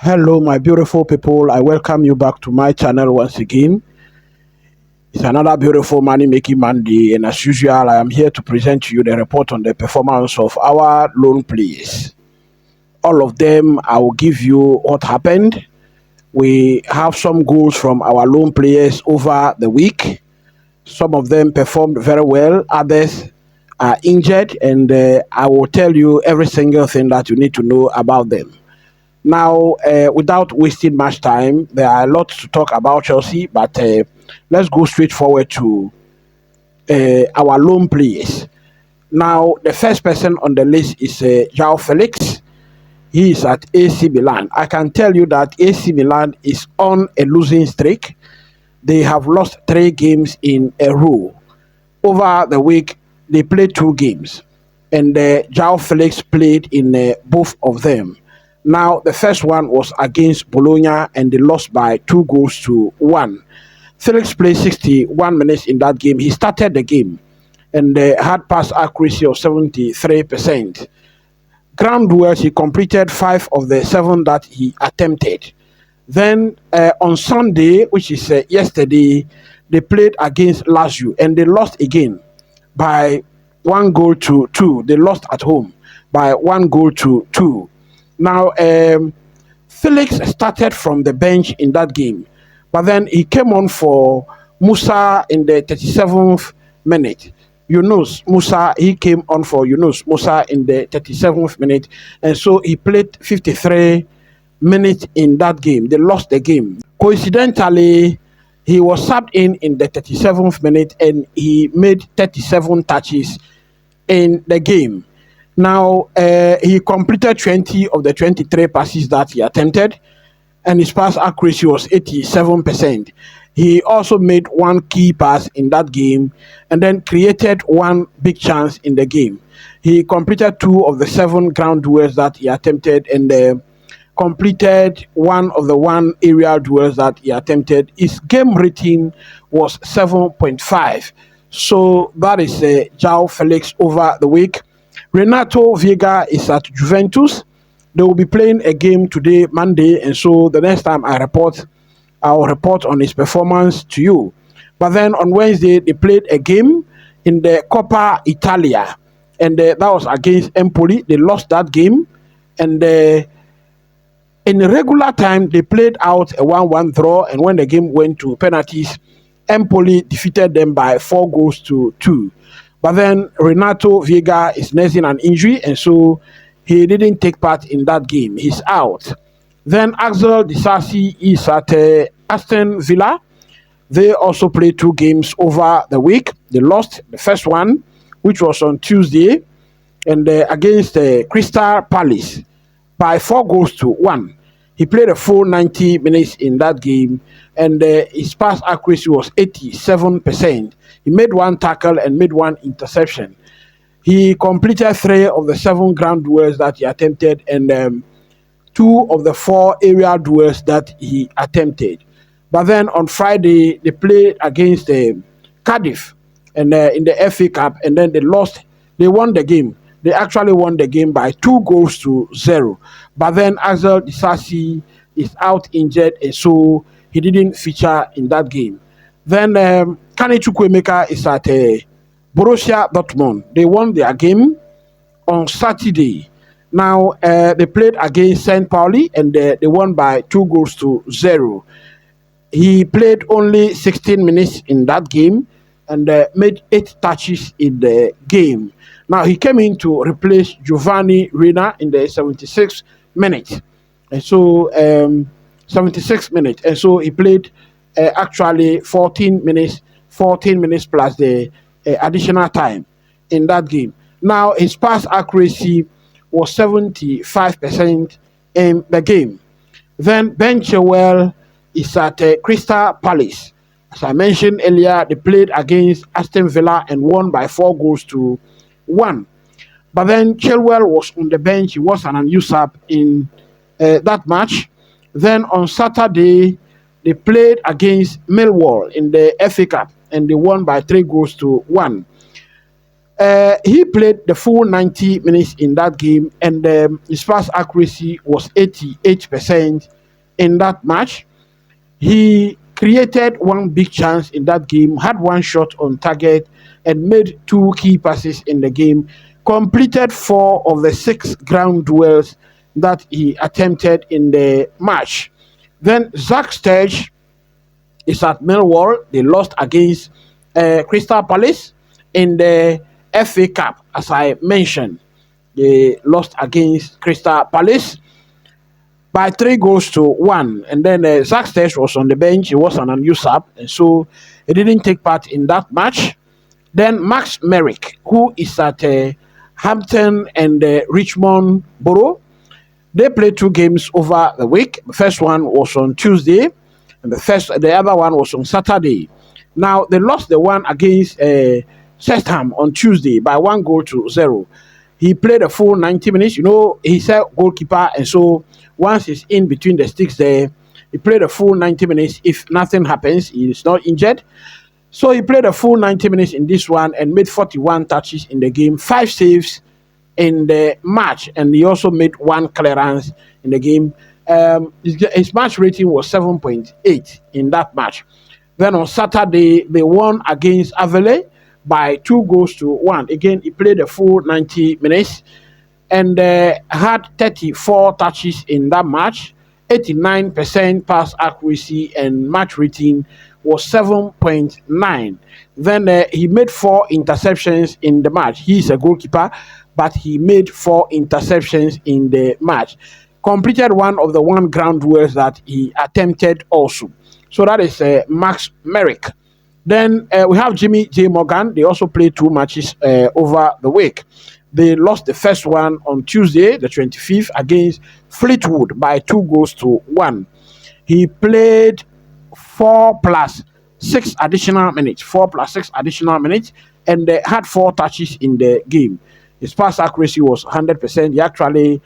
Hello, my beautiful people. I welcome you back to my channel once again. It's another beautiful money making Monday, and as usual, I am here to present to you the report on the performance of our loan players. All of them, I will give you what happened. We have some goals from our loan players over the week. Some of them performed very well, others are injured, and I will tell you every single thing that you need to know about them. Now, without wasting much time, there are a lot to talk about Chelsea, but let's go straight forward to our loan players. Now, the first person on the list is Joao Felix. He is at AC Milan. I can tell you that AC Milan is on a losing streak. They have lost 3 games in a row. Over the week, they played 2 games, and Joao Felix played in both of them. Now, the first one was against Bologna, and they lost by 2-1. Felix played 61 minutes in that game. He started the game and had pass accuracy of 73%. Ground duels, he completed 5 of the 7 that he attempted. Then on Sunday, which is yesterday, they played against Lazio, and they lost again by 1-2. They lost at home by 1-2. Now, Felix started from the bench in that game, but then he came on for Musa in the 37th minute. Yunus Musa, he came on for Yunus Musa in the 37th minute, and so he played 53 minutes in that game. They lost the game. Coincidentally, he was subbed in the 37th minute, and he made 37 touches in the game. Now, he completed 20 of the 23 passes that he attempted, and his pass accuracy was 87%. He also made 1 key pass in that game, and then created 1 big chance in the game. He completed 2 of the 7 ground duels that he attempted, and completed 1 of the 1 aerial duels that he attempted. His game rating was 7.5. So that is Joao Felix over the week. Renato Vega is at Juventus. They will be playing a game today, Monday, and so the next time I'll report on his performance to you. But then on Wednesday, they played a game in the Coppa Italia, and that was against Empoli. They lost that game, and in the regular time, they played out a 1-1 draw, and when the game went to penalties, Empoli defeated them by 4-2. But then Renato Vega is nursing an injury, and so he didn't take part in that game. He's out. Then Axel Disasi is at Aston Villa. They also played 2 games over the week. They lost the first one, which was on Tuesday, and against Crystal Palace by 4-1. He played a full 90 minutes in that game, and his pass accuracy was 87%. He made 1 tackle and made 1 interception. He completed 3 of the 7 ground duels that he attempted, and 2 of the 4 aerial duels that he attempted. But then on Friday, they played against Cardiff, and in the FA Cup, and then they lost. They won the game. They actually won the game by 2-0. But then Axel Disasi is out injured, and so he didn't feature in that game. Then Kane Chukwuemeka is at Borussia Dortmund. They won their game on Saturday. Now, they played against St. Pauli, and they won by 2-0. He played only 16 minutes in that game, and made 8 touches in the game. Now, he came in to replace Giovanni Reina in the 76th minute. And so, 76 minutes. And so, he played actually 14 minutes plus the additional time in that game. Now, his pass accuracy was 75% in the game. Then, Ben Chilwell is at Crystal Palace. As I mentioned earlier, they played against Aston Villa and won by 4-1. But then Chilwell was on the bench. He was an unused sub in that match. Then on Saturday, they played against Millwall in the FA Cup, and they won by 3-1. He played the full 90 minutes in that game, and his pass accuracy was 88% in that match. He created one big chance in that game, had one shot on target, and made two key passes in the game. Completed 4 of the 6 ground duels that he attempted in the match. Then Zach Sturge is at Millwall. They lost against Crystal Palace in the FA Cup, as I mentioned. They lost against Crystal Palace by 3 goals to 1. And then Zach Sturge was on the bench. He was an unused sub, and so he didn't take part in that match. Then Max Merrick, who is at Hampton and Richmond Borough, they played 2 games over the week. The first one was on Tuesday, and the other one was on Saturday. Now they lost the one against Chesham on Tuesday by 1 goal to 0. He played a full 90 minutes. You know, he's a goalkeeper, and so once he's in between the sticks there, he played a full 90 minutes. If nothing happens, he is not injured. So he played a full 90 minutes in this one and made 41 touches in the game, 5 saves in the match, and he also made 1 clearance in the game. His match rating was 7.8 in that match. Then on Saturday, they won against Avele by 2 goals to 1. Again, he played a full 90 minutes and had 34 touches in that match, 89% pass accuracy, and match rating was 7.9. Then he made 4 interceptions in the match. He's a goalkeeper, but he made 4 interceptions in the match. Completed 1 of the 1 ground duels that he attempted also. So that is Max Merrick. Then we have Jimmy J. Morgan. They also played 2 matches over the week. They lost the first one on Tuesday, the 25th, against Fleetwood by 2 goals to 1. He played 4 plus 6 additional minutes, and had 4 touches in the game. His pass accuracy was 100%. He actually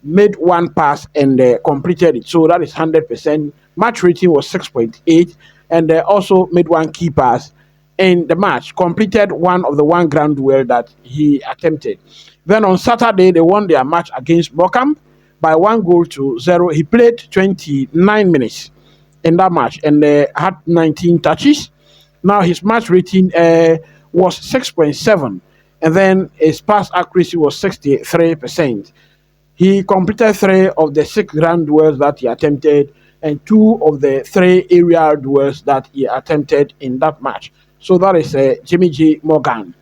made 1 pass and completed it, so that is 100%. Match rating was 6.8, and also made 1 key pass in the match. Completed 1 of the 1 ground duel that he attempted. Then on Saturday, they won their match against Morecambe by 1 goal to 0. He played 29 minutes in that match and had 19 touches. Now his match rating was 6.7, and then his pass accuracy was 63%. He completed 3 of the 6 ground duels that he attempted and 2 of the 3 aerial duels that he attempted in that match. So that is Jimmy J. Morgan.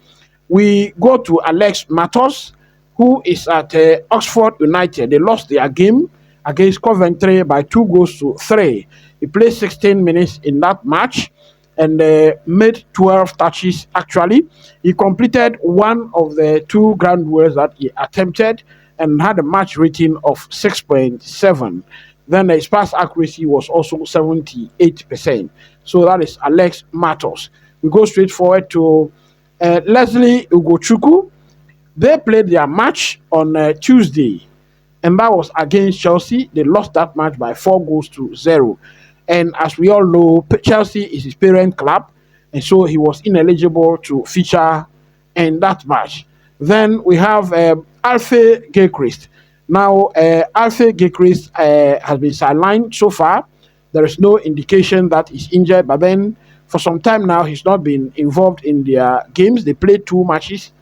We go to Alex Matos, who is at Oxford United. They lost their game against Coventry by 2 goals to 3. He played 16 minutes in that match and made 12 touches actually. He completed 1 of the 2 ground duels that he attempted and had a match rating of 6.7. Then his pass accuracy was also 78%. So that is Alex Matos. We go straight forward to Leslie Ugochukwu. They played their match on Tuesday, and that was against Chelsea. They lost that match by 4 goals to 0. And as we all know, Chelsea is his parent club, and so he was ineligible to feature in that match. Then we have Alfie Gilchrist. Now, Alfie Gilchrist has been sidelined so far. There is no indication that he's injured, but then for some time now, he's not been involved in their games. They played 2 matches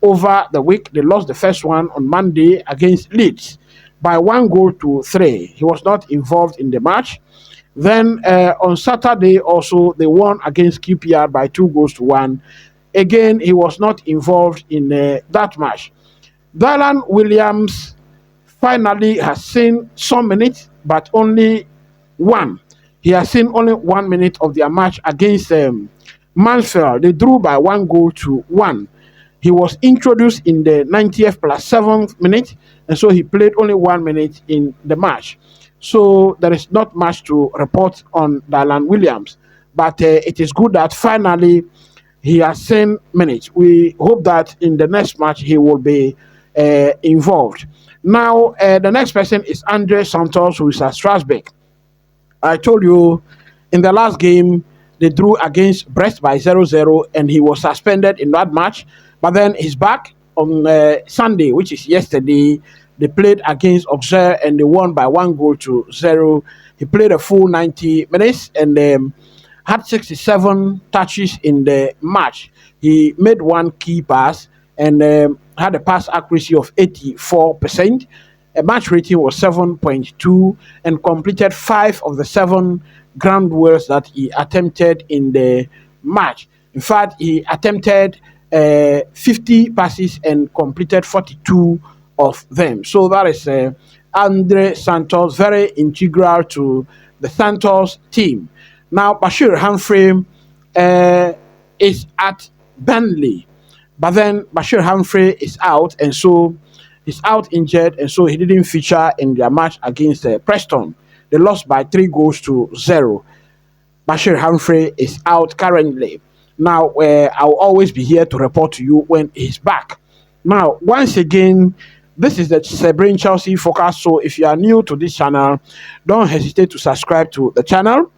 over the week. They lost the first one on Monday against Leeds by 1 goal to 3. He was not involved in the match. Then on Saturday also, they won against QPR by 2 goals to 1. Again, he was not involved in that match. Dylan Williams finally has seen some minutes, but only 1. He has seen only 1 minute of their match against Mansfield. They drew by 1 goal to 1. He was introduced in the 90th plus 7th minute, and so he played only 1 minute in the match. So there is not much to report on Dylan Williams, but it is good that finally he has seen minutes. We hope that in the next match he will be involved. Now, the next person is Andre Santos, who is at Strasbourg. I told you in the last game they drew against Brest by 0-0, and he was suspended in that match. But then he's back on Sunday, which is yesterday. They played against Auxerre and they won by 1-0. He played a full 90 minutes and had 67 touches in the match. He made one key pass and had a pass accuracy of 84%. A match rating was 7.2 and completed 5 of the 7 ground duels that he attempted in the match. In fact, he attempted 50 passes and completed 42 of them. So that is Andre Santos, very integral to the Santos team. Now, Bashir Humphrey is at Burnley, but then Bashir Humphrey is out, and so he's out injured, and so he didn't feature in their match against Preston. They lost by 3-0. Bashir Humphrey is out currently. Now, I'll always be here to report to you when he's back. Now, once again, this is the Sebring Chelsea Focus. So if you are new to this channel, don't hesitate to subscribe to the channel.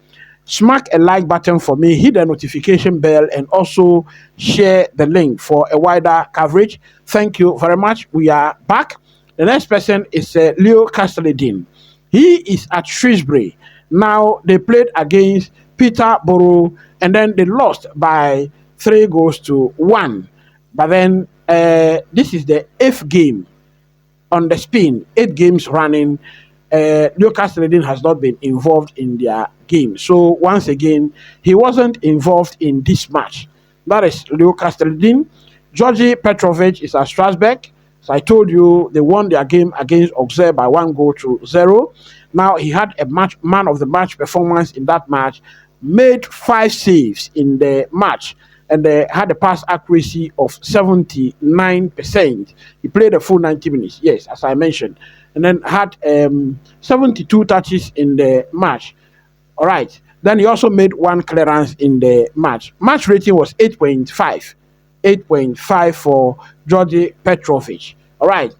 Smack a like button for me, hit the notification bell, and also share the link for a wider coverage. Thank you very much. We are back. The next person is Leo Castelladine. He is at Shrewsbury. Now, they played against Peterborough, and then they lost by 3-1. But then, this is the 8th game on the spin, 8 games running. Leo Castelladine has not been involved in their game. So once again, he wasn't involved in this match. That is Leo Castelladine. Georgi Petrovic is at Strasbourg. So I told you they won their game against Auxerre by 1-0. Now he had a man of the match performance in that match, made 5 saves in the match, and had a pass accuracy of 79%. He played a full 90 minutes, yes, as I mentioned, and then had 72 touches in the match. All right. Then he also made 1 clearance in the match. Match rating was 8.5. 8.5 for Georgi Petrovic. All right.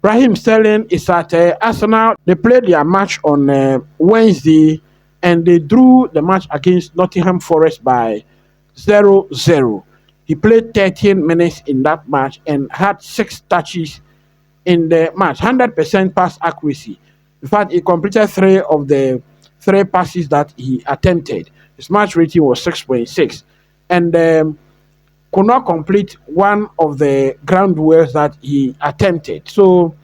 Raheem Sterling is at Arsenal. They played their match on Wednesday, and they drew the match against Nottingham Forest by 0-0. He played 13 minutes in that match and had 6 touches in the match. 100% pass accuracy. In fact, he completed 3 of the 3 passes that he attempted. His match rating was 6.6. And could not complete 1 of the ground duels that he attempted. So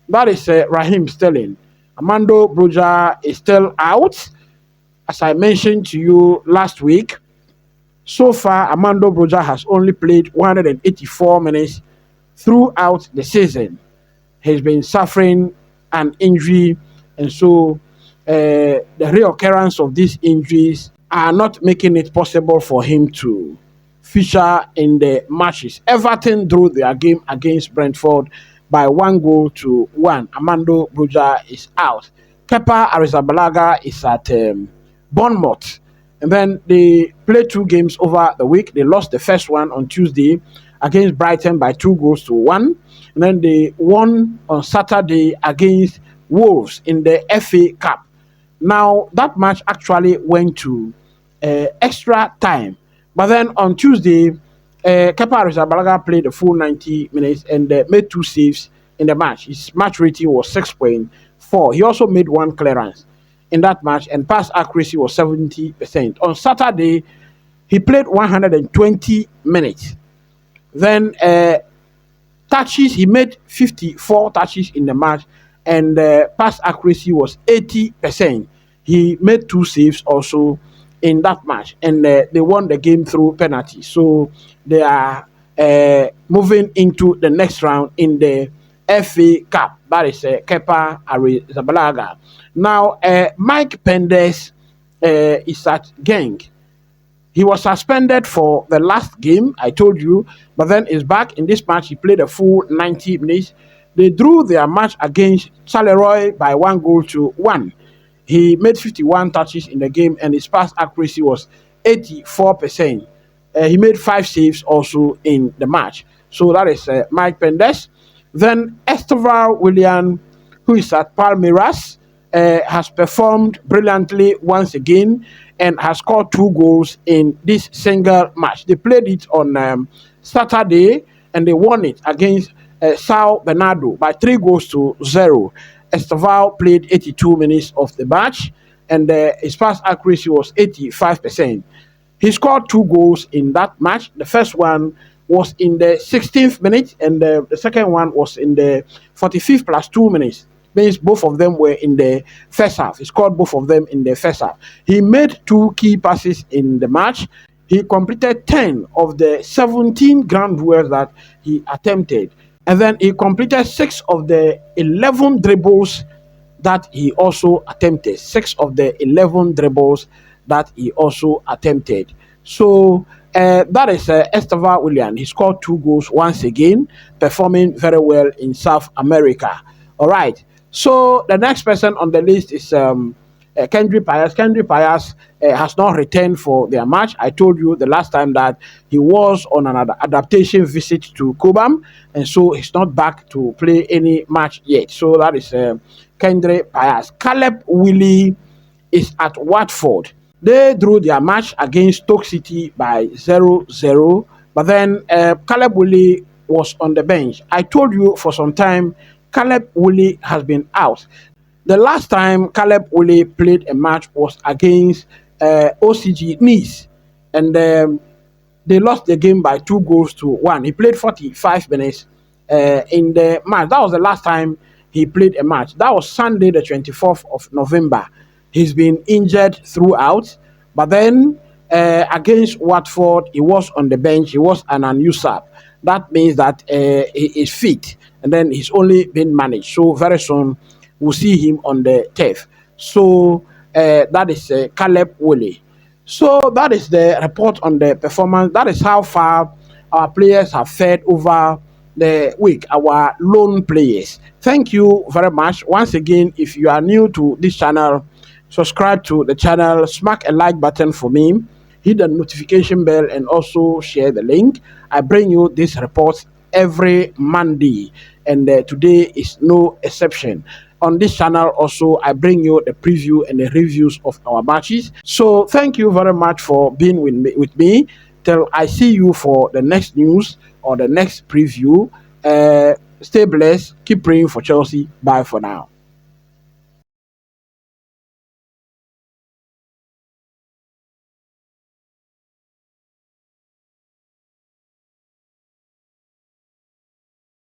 that is Raheem Sterling. Armando Broja is still out. As I mentioned to you last week, so far Armando Broja has only played 184 minutes throughout the season. He's been suffering an injury, and so the reoccurrence of these injuries are not making it possible for him to feature in the matches. Everton drew their game against Brentford by 1-1. Armando Broja is out. Kepa Arrizabalaga is at Bournemouth. And then they played 2 games over the week. They lost the first one on Tuesday against Brighton by 2-1. And then they won on Saturday against Wolves in the FA Cup. Now, that match actually went to extra time. But then on Tuesday, Kepa Arrizabalaga played the full 90 minutes and made 2 saves in the match. His match rating was 6.4. He also made 1 clearance in that match, and pass accuracy was 70%. On Saturday, he played 120 minutes. Then touches, he made 54 touches in the match, and pass accuracy was 80%. He made 2 saves also in that match, and they won the game through penalty. So they are moving into the next round in the FA Cup. That is Kepa Arrizabalaga. Now, Mike Pendes is at Genk. He was suspended for the last game, I told you, but then is back in this match. He played a full 90 minutes. They drew their match against Charleroi by 1-1. He made 51 touches in the game, and his pass accuracy was 84%. He made 5 saves also in the match. So that is Mike Pendes. Then ESTEVAO WILLIAN, who is at Palmeiras, has performed brilliantly once again and has scored 2 goals in this single match. They played it on Saturday, and they won it against Sao Bernardo by 3-0. ESTEVAO played 82 minutes of the match, and his pass accuracy was 85%. He scored 2 goals in that match. The first one was in the 16th minute, and the second one was in the 45th plus 2 minutes. Means both of them were in the first half. He scored both of them in the first half. He made 2 key passes in the match. He completed 10 of the 17 ground duels that he attempted. And then he completed 6 of the 11 dribbles that he also attempted. 6 of the 11 dribbles that he also attempted. So that is ESTEVAO WILLIAN. He scored 2 goals once again, performing very well in South America. All right. So the next person on the list is Kendry Pius. Kendry Pius has not returned for their match. I told you the last time that he was on an adaptation visit to Cobham, and so he's not back to play any match yet. So that is Kendry Pius. Caleb Willie is at Watford. They drew their match against Stoke City by 0-0, but then Caleb Willie was on the bench. I told you for some time Caleb Willie has been out. The last time Caleb Willie played a match was against OCG Nice, and they lost the game by 2-1. He played 45 minutes in the match. That was the last time he played a match. That was Sunday, the 24th of November. He's been injured throughout, but then against Watford, he was on the bench. He was an unused sub. That means that he is fit, and then he's only been managed. So very soon we'll see him on the turf. So that is Caleb Willie. So that is the report on the performance. That is how far our players have fared over the week, our lone players. Thank you very much. Once again, if you are new to this channel, subscribe to the channel, smack a like button for me, hit the notification bell, and also share the link. I bring you these reports every Monday, and today is no exception. On this channel also, I bring you the preview and the reviews of our matches. So thank you very much for being with me till I see you for the next news or the next preview. Stay blessed. Keep praying for Chelsea. Bye for now.